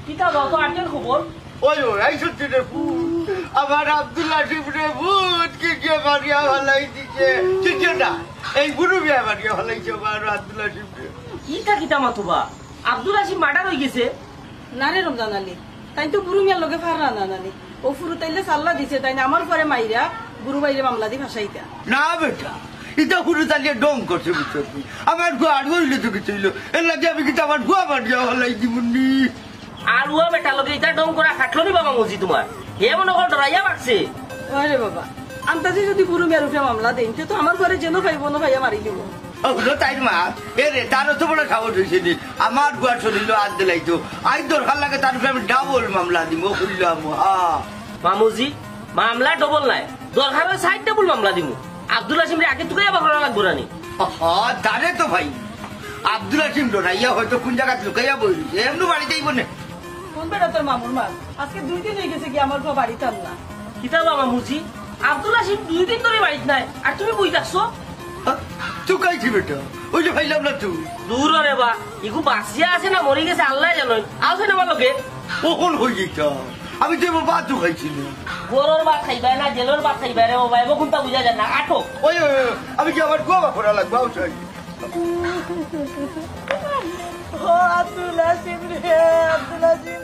কিতা দাও তো আটের খবর ওই ওই এই সত্যি রে ভূত আমার আব্দুল্লাহ শিবরে ভূত কি মারিয়া ভালাই দিছে ঠিক না এই বুড়ো বিয়া মারিয়া ভালাইছে আমার আব্দুল্লাহ শিবরে কিতা কিতা মাতুবা আব্দুল হাসিম মার্ডার হয়ে গেছে না রে রমজান আলী তাই তো বুড়ু মিয়ার লগে ফারা না নানি ও ফুরু তাইলে সাল্লা দিছে তাই না আমার পরে মাইরা বুড়ু বাইরে মামলা দি ফাঁসাইতা না বেটা এটা পুরো তালিয়ে ডং করছে বুঝছো তুই আমার আর বললে তো কিছু হইলো এর লাগে আমি কিন্তু আমার ভুয়া মারিয়া ভালাই দিবনি আর ও বেটা লগে এটা ডং করা খাটলো নি বাবা মজি তোমার হে মনে কর ডরাইয়া মারছে আরে বাবা আন্তাজে যদি বুড়ু মিয়ার উপরে মামলা দেন তো আমার ঘরে যেন পাইব না ভাইয়া মারি দিব ওগুলো তাই মা এরে তারও তো বড় খাবার হয়েছে নি আমার গুয়া শরীর আজ দিলাইতো আই দরকার লাগে তার উপরে আমি ডাবল মামলা দিব খুললাম মামুজি মামলা ডবল নাই দরকার হয় সাইড ডাবল মামলা দিমু আব্দুল হাসিম রে আগে তুই আবার করা লাগবো রানি তারে তো ভাই আব্দুল হাসিম ডরাইয়া হয়তো কোন জায়গা লুকাইয়া বইছে এমনি বাড়িতে আইব না কোন বেটা তোর মামুর মার আজকে 2 দিন হয়ে গেছে কি আমার ঘর বাড়িতে না কিতা বাবা মুজি আব্দুল হাসিম 2 দিন ধরে বাড়িতে নাই আর তুমি বই থাকছো তুই কাইছি বেটা ওই যে ভাইলাম না তুই দূর রে বা ইগু বাঁচিয়া আছে না মরে গেছে আল্লাহ জানেন আছে না আমার লোকে কখন হয়ে যেত আমি তো এবার বাদ খাইছি না গরুর ভাত খাইবা না জেলের ভাত খাইবা রে বাবা এবার কোনটা বুঝা যায় না আঠো ওই আমি কি আমার গোয়া করা লাগবে চাই ও আব্দুল হাসিম রে আব্দুল হাসিম